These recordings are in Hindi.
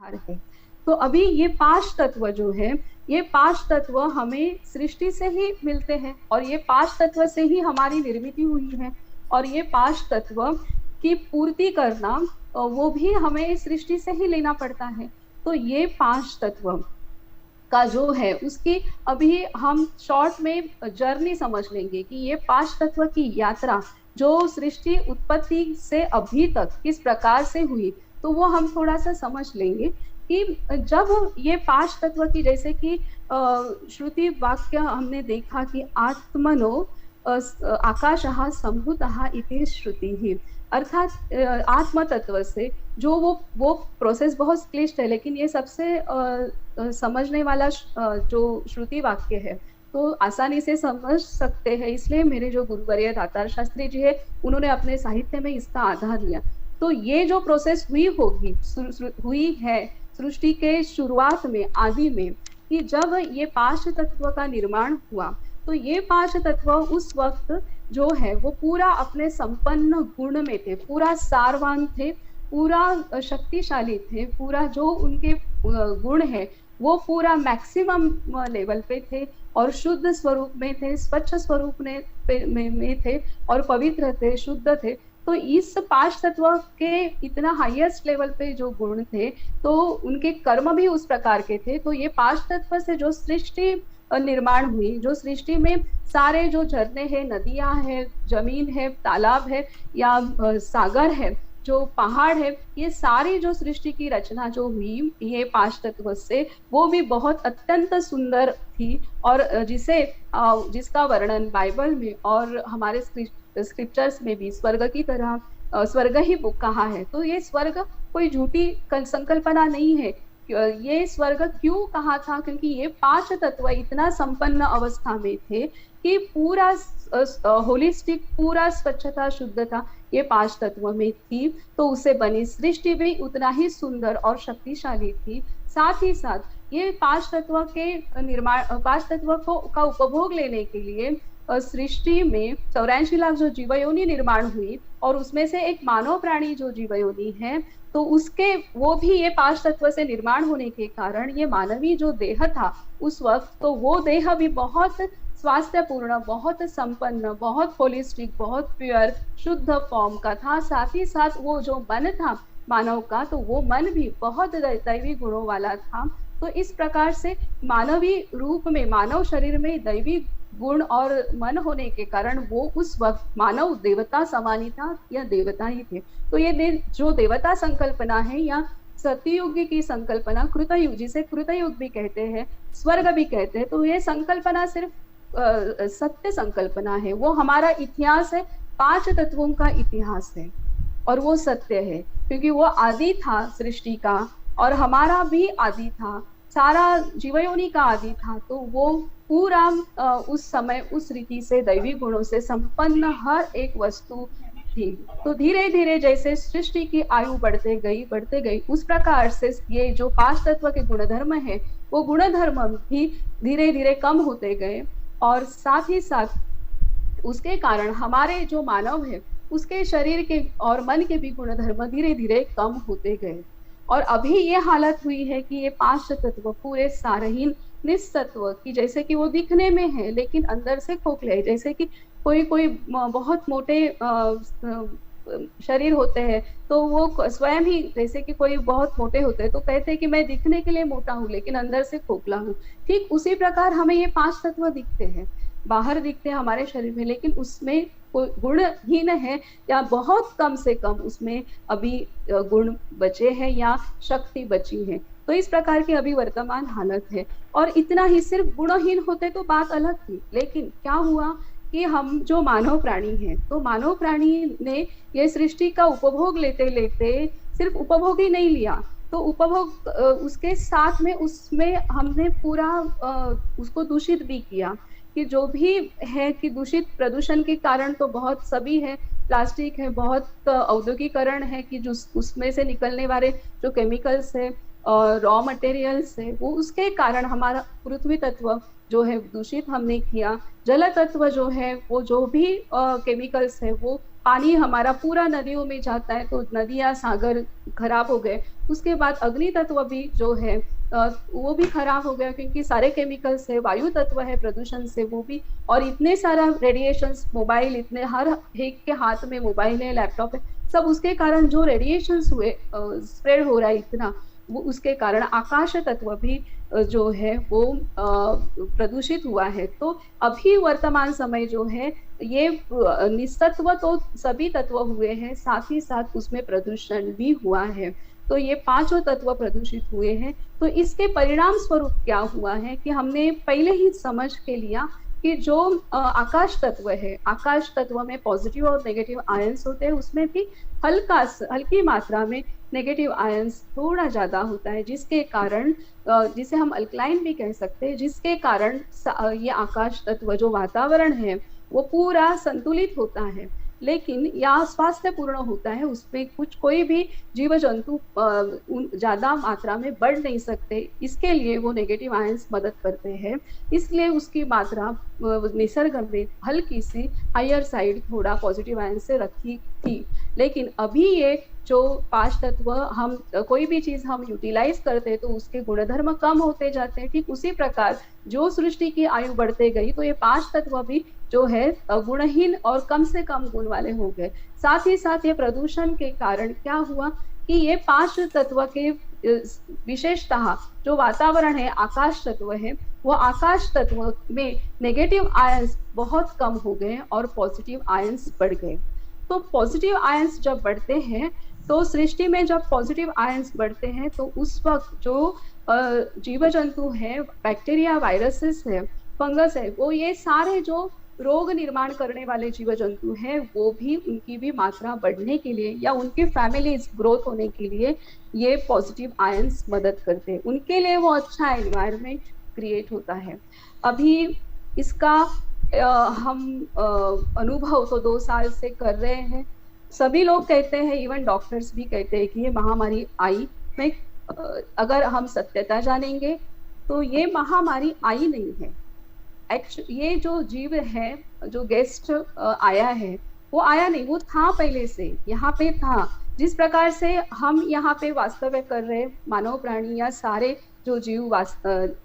आधार है। तो अभी ये पांच तत्व जो है, ये पांच तत्व हमें सृष्टि से ही मिलते हैं और ये पांच तत्व से ही हमारी निर्मित हुई है। और ये पांच तत्व की पूर्ति करना वो भी हमें सृष्टि से ही लेना पड़ता है। तो ये पांच तत्व का जो है उसकी अभी हम शॉर्ट में जर्नी समझ लेंगे कि ये पांच तत्व की यात्रा जो सृष्टि उत्पत्ति से अभी तक किस प्रकार से हुई, तो वो हम थोड़ा सा समझ लेंगे कि जब ये पांच तत्व की, जैसे कि श्रुति वाक्य हमने देखा कि आत्मनो आकाशः संभूतः इति श्रुति ही, अर्थात आत्म तत्व से जो वो प्रोसेस बहुत क्लिष्ट है, लेकिन ये सबसे समझने वाला जो श्रुति वाक्य है तो आसानी से समझ सकते हैं। इसलिए मेरे जो गुरुवर्य दातार शास्त्री जी है उन्होंने अपने साहित्य में इसका आधार लिया। तो ये जो प्रोसेस हुई होगी, हुई है सृष्टि के शुरुआत में, आदि में, कि जब ये पांच तत्व का निर्माण हुआ, तो ये पांच तत्व उस वक्त जो है वो पूरा अपने संपन्न गुण में थे, पूरा सारवान थे, पूरा शक्तिशाली थे, पूरा जो उनके गुण है वो पूरा मैक्सिमम लेवल पे थे और शुद्ध स्वरूप में थे, स्वच्छ स्वरूप में थे और पवित्र थे, शुद्ध थे। तो इस पांच तत्व के इतना हाईएस्ट लेवल पे जो गुण थे, तो उनके कर्म भी उस प्रकार के थे। तो ये पांच तत्व से जो सृष्टि निर्माण हुई, जो सृष्टि में सारे जो झरने हैं, नदियां हैं, जमीन है, तालाब है या सागर है, जो पहाड़ है, ये सारी जो सृष्टि की रचना जो हुई ये पांच तत्व से, वो भी बहुत अत्यंत सुंदर थी। और जिसका वर्णन बाइबल में और हमारे स्क्रिप्चर्स में भी स्वर्ग की तरह स्वर्ग ही कहा है। तो ये स्वर्ग कोई झूठी संकल्पना नहीं है। ये स्वर्ग क्यों कहा था? क्योंकि ये पांच तत्व इतना संपन्न अवस्था में थे कि पूरा होलिस्टिक, पूरा स्वच्छता, शुद्धता ये पांच तत्व में थी। तो उसे बनी सृष्टि भी उतना ही सुंदर और शक्तिशाली थी। साथ ही साथ ये पांच तत्व के निर्माण, पांच तत्व को का उपभोग लेने के लिए सृष्टि में 84 लाख जो जीवयोनि निर्माण हुई और उसमें से एक मानव प्राणी जो जीवयोनि है, तो उसके वो भी ये पांच तत्व से निर्माण होने के कारण ये मानवीय जो देह था उस वक्त, तो वो देह भी बहुत स्वास्थ्यपूर्ण, बहुत संपन्न, बहुत होलिस्टिक, बहुत प्योर, शुद्ध फॉर्म का था। साथ ही साथ वो जो मन था मानव का, तो वो मन भी बहुत दैवी गुणों वाला था। तो इस प्रकार से मानवीय रूप में, मानव शरीर में दैवी गुण और मन होने के कारण वो उस वक्त मानव देवता समानी था या देवता ही थे। तो ये जो देवता संकल्पना है या सत्ययुग की संकल्पना, कृतयुग, जिसे कृतयुग भी कहते हैं, स्वर्ग भी कहते हैं, तो ये संकल्पना सिर्फ सत्य संकल्पना है। वो हमारा इतिहास है, पांच तत्वों का इतिहास है और वो सत्य है क्योंकि वो आदि था सृष्टि का और हमारा भी आदि था, सारा जीवयोनि का आदि था। तो वो पूरा उस समय उस रीति से दैवी गुणों से संपन्न हर एक वस्तु थी। तो धीरे धीरे जैसे सृष्टि की आयु बढ़ते गई, उस प्रकार से ये जो पांच तत्व के गुणधर्म है वो गुणधर्म भी धीरे धीरे कम होते गए और साथ ही साथ उसके कारण हमारे जो मानव है उसके शरीर के और मन के भी गुणधर्म धीरे धीरे कम होते गए। और अभी ये हालत हुई है कि ये पांच तत्व पूरे सारहीन निस्तत्व की, जैसे कि वो दिखने में है लेकिन अंदर से खोखले है। जैसे कि कोई बहुत मोटे शरीर होते हैं तो वो स्वयं ही, जैसे कि कोई बहुत मोटे होते हैं तो कहते हैं कि मैं दिखने के लिए मोटा हूँ लेकिन अंदर से खोखला हूँ। ठीक उसी प्रकार हमें ये पांच तत्व दिखते हैं, बाहर दिखते हैं हमारे शरीर में, लेकिन उसमें कोई गुणहीन है या बहुत कम से कम उसमें अभी गुण बचे हैं या शक्ति बची है। तो इस प्रकार की अभी वर्तमान हालत है। और इतना ही, सिर्फ गुणहीन होते तो बात अलग थी, लेकिन क्या हुआ कि हम जो मानव प्राणी हैं, तो मानव प्राणी ने ये सृष्टि का उपभोग लेते लेते सिर्फ उपभोग ही नहीं लिया, तो उपभोग उसके साथ में उसमें हमने पूरा उसको दूषित भी किया। कि जो भी है कि दूषित, प्रदूषण के कारण तो बहुत सभी है, प्लास्टिक है, बहुत औद्योगिकरण है कि जो उसमें से निकलने वाले जो केमिकल्स है और रॉ मटेरियल्स है, वो उसके कारण हमारा पृथ्वी तत्व जो है दूषित हमने किया। जल तत्व जो है वो जो भी केमिकल्स है वो पानी हमारा पूरा नदियों में जाता है, तो नदियां सागर खराब हो गए। उसके बाद अग्नि तत्व भी जो है वो भी खराब हो गया, क्योंकि सारे केमिकल्स है, वायु तत्व है प्रदूषण से वो भी, और इतने सारा रेडिएशंस, मोबाइल, इतने हर एक के हाथ में मोबाइल है, लैपटॉप है, सब उसके कारण जो रेडिएशंस हुए स्प्रेड हो रहा है इतना, वो उसके कारण आकाश तत्व भी जो है वो प्रदूषित हुआ है। तो अभी वर्तमान समय जो है ये निस्तत्व तो सभी तत्व हुए हैं, साथ ही साथ उसमें प्रदूषण भी हुआ है। तो ये पांचों तत्व प्रदूषित हुए हैं। तो इसके परिणाम स्वरूप क्या हुआ है कि हमने पहले ही समझ के लिया कि जो आकाश तत्व है, आकाश तत्व में पॉजिटिव और नेगेटिव आयंस होते हैं, उसमें भी हल्की मात्रा में नेगेटिव आयंस थोड़ा ज्यादा होता है, जिसके कारण जिसे हम अल्कलाइन भी कह सकते हैं, जिसके कारण ये आकाश तत्व जो वातावरण है वो पूरा संतुलित होता है, लेकिन या स्वास्थ्यपूर्ण होता है। उसमें कुछ कोई भी जीव जंतु ज्यादा मात्रा में बढ़ नहीं सकते, इसके लिए वो नेगेटिव आयंस मदद करते हैं। इसलिए उसकी मात्रा निसर्ग में हल्की सी हायर साइड थोड़ा पॉजिटिव आयंस से रखी थी। लेकिन अभी ये जो पांच तत्व हम कोई भी चीज हम यूटिलाइज करते हैं तो उसके गुणधर्म कम होते जाते हैं। ठीक उसी प्रकार जो सृष्टि की आयु बढ़ते गई तो ये पांच तत्व भी जो है गुणहीन और कम से कम गुण वाले हो गए। साथ ही साथ ये प्रदूषण के कारण क्या हुआ कि ये पांच तत्व के विशेषतः जो वातावरण है, आकाश तत्व है, वो आकाश तत्व में नेगेटिव आयंस बहुत कम हो गए और पॉजिटिव आयंस बढ़ गए। तो पॉजिटिव आयंस जब बढ़ते हैं तो सृष्टि में जब पॉजिटिव आयंस बढ़ते हैं तो उस वक्त जो जीव जंतु है, बैक्टीरिया, वायरसेस है, फंगस है, वो ये सारे जो रोग निर्माण करने वाले जीव जंतु हैं, वो भी उनकी भी मात्रा बढ़ने के लिए या उनकी फैमिलीज ग्रोथ होने के लिए ये पॉजिटिव आयंस मदद करते हैं। उनके लिए वो अच्छा एनवायरनमेंट क्रिएट होता है। अभी इसका हम अनुभव तो 2 साल से कर रहे हैं। सभी लोग कहते हैं, इवन डॉक्टर्स भी कहते हैं कि ये महामारी आई। मैं अगर हम सत्यता जानेंगे तो ये महामारी आई नहीं है। ये जो जीव है, जो गेस्ट आया है, वो आया नहीं, वो था पहले से, यहाँ पे था। जिस प्रकार से हम यहाँ पे वास्तव्य कर रहे मानव प्राणी या सारे जो जीव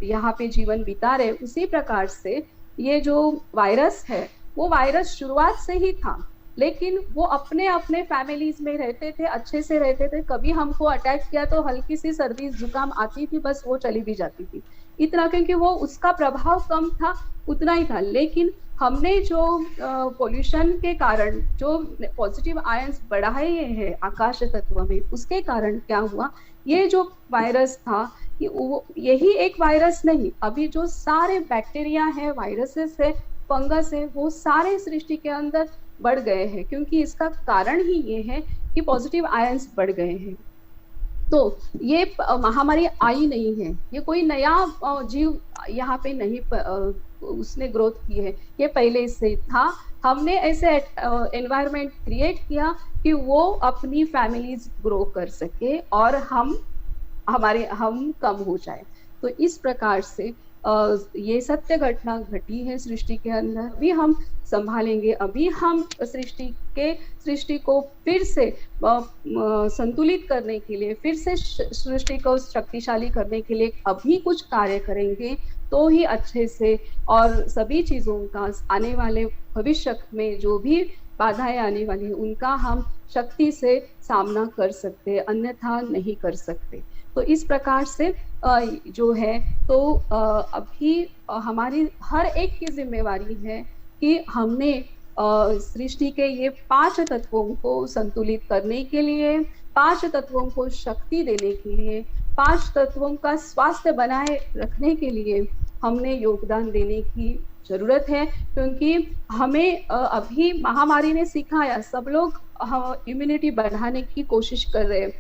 यहाँ पे जीवन बिता रहे, उसी प्रकार से ये जो वायरस है वो वायरस शुरुआत से ही था, लेकिन वो अपने अपने फैमिलीज में रहते थे, अच्छे से रहते थे। कभी हमको अटैक किया तो हल्की सी सर्दी जुकाम आती थी, बस वो चली भी जाती थी इतना, क्योंकि वो उसका प्रभाव कम था, उतना ही था। लेकिन हमने जो पोल्यूशन के कारण जो पॉजिटिव आयंस बढ़ाए हैं आकाश तत्व में, उसके कारण क्या हुआ, ये जो वायरस था यही एक वायरस नहीं, अभी जो सारे बैक्टीरिया है, वायरसेस है, फंगस है, वो सारे सृष्टि के अंदर बढ़ गए हैं, क्योंकि इसका कारण ही ये है कि पॉजिटिव आयंस बढ़ गए हैं। तो ये महामारी आई नहीं है, ये कोई नया जीव यहाँ पे नहीं उसने ग्रोथ की है, ये पहले से था। हमने ऐसे एनवायरनमेंट क्रिएट किया कि वो अपनी फैमिलीज ग्रो कर सके और हम कम हो जाए। तो इस प्रकार से ये सत्य घटना घटी है सृष्टि के अंदर, भी हम संभालेंगे। अभी हम सृष्टि को फिर से संतुलित करने के लिए, फिर से सृष्टि को शक्तिशाली करने के लिए अभी कुछ कार्य करेंगे तो ही अच्छे से और सभी चीजों का आने वाले भविष्य में जो भी बाधाएं आने वाली है उनका हम शक्ति से सामना कर सकते हैं, अन्यथा नहीं कर सकते। तो इस प्रकार से जो है तो अभी हमारी हर एक की जिम्मेवारी है कि हमने सृष्टि के ये 5 तत्वों को संतुलित करने के लिए, 5 तत्वों को शक्ति देने के लिए, 5 तत्वों का स्वास्थ्य बनाए रखने के लिए हमने योगदान देने की जरूरत है। क्योंकि हमें अभी महामारी ने सिखाया, सब लोग इम्यूनिटी बढ़ाने की कोशिश कर रहे हैं,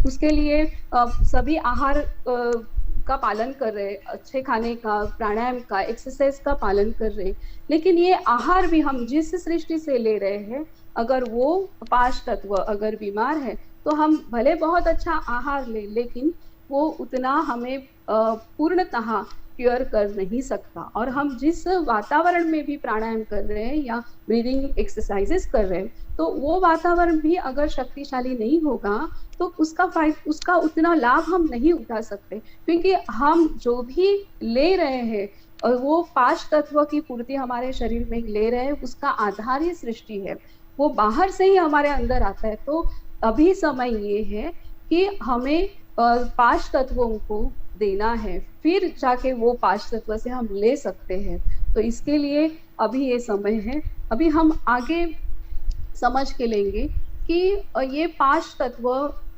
उसके लिए सभी आहार का पालन कर रहे, अच्छे खाने का, प्राणायाम का, एक्सरसाइज का पालन कर रहे। लेकिन ये आहार भी हम जिस सृष्टि से ले रहे हैं, अगर वो 5 तत्व अगर बीमार है तो हम भले बहुत अच्छा आहार ले, लेकिन वो उतना हमें पूर्णतः क्योर कर नहीं सकता। और हम जिस वातावरण में भी प्राणायाम कर रहे हैं या ब्रीदिंग एक्सरसाइजेस कर रहे हैं, तो वो वातावरण भी अगर शक्तिशाली नहीं होगा तो उसका उतना लाभ हम नहीं उठा सकते, क्योंकि हम जो भी ले रहे हैं और वो पांच तत्व की पूर्ति हमारे शरीर में ले रहे हैं, उसका आधार ही सृष्टि है। वो बाहर से ही हमारे अंदर आता है। तो अभी समय ये है कि हमें पांच तत्वों को देना है, फिर जाके वो पांच तत्व से हम ले सकते हैं। तो इसके लिए अभी ये समय है। अभी हम आगे समझ के लेंगे कि ये पांच तत्व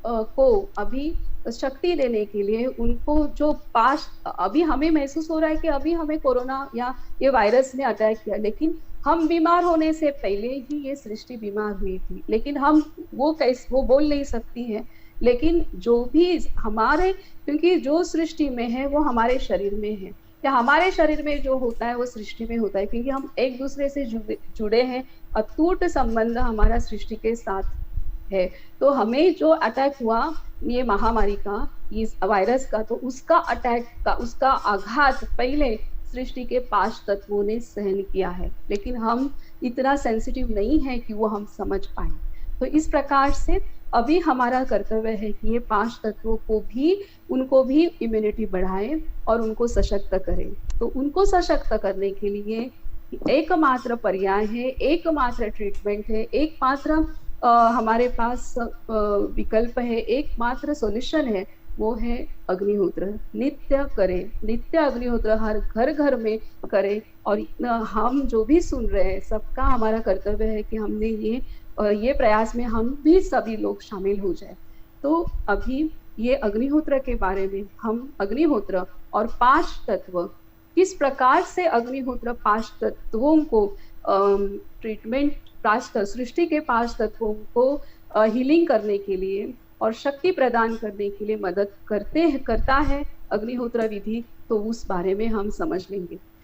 को अभी शक्ति देने के लिए उनको जो पांच, अभी हमें महसूस हो रहा है कि अभी हमें कोरोना या ये वायरस ने अटैक किया, लेकिन हम बीमार होने से पहले ही ये सृष्टि बीमार हुई थी, लेकिन हम वो बोल नहीं सकती है। लेकिन जो भी हमारे, क्योंकि जो सृष्टि में है वो हमारे शरीर में है, या हमारे शरीर में जो होता है वो सृष्टि में होता है, क्योंकि हम एक दूसरे से जुड़े हैं। अटूट संबंध हमारा सृष्टि के साथ है। तो हमें जो अटैक हुआ ये महामारी का, इस वायरस का, तो उसका अटैक का, उसका आघात पहले सृष्टि के पांच तत्वों ने सहन किया है, लेकिन हम इतना सेंसिटिव नहीं है कि वो हम समझ पाए। तो इस प्रकार से अभी हमारा कर्तव्य है कि ये पांच तत्वों को भी, उनको भी इम्यूनिटी बढ़ाएं और उनको सशक्त करें। तो उनको सशक्त करने के लिए एकमात्र पर्याय है, एकमात्र ट्रीटमेंट है, एकमात्र हमारे पास विकल्प है, एकमात्र सॉल्यूशन है, वो है अग्निहोत्र। नित्य करें, नित्य अग्निहोत्र हर घर घर में करें। और हम जो भी सुन रहे हैं, सबका हमारा कर्तव्य है कि हमने ये प्रयास में हम भी सभी लोग शामिल हो जाए। तो अभी ये अग्निहोत्र के बारे में हम अग्निहोत्र और पांच तत्व, किस प्रकार से अग्निहोत्र पांच तत्वों को ट्रीटमेंट, पांच सृष्टि के पांच तत्वों को हीलिंग करने के लिए और शक्ति प्रदान करने के लिए मदद करता है अग्निहोत्र विधि, तो उस बारे में हम समझ लेंगे।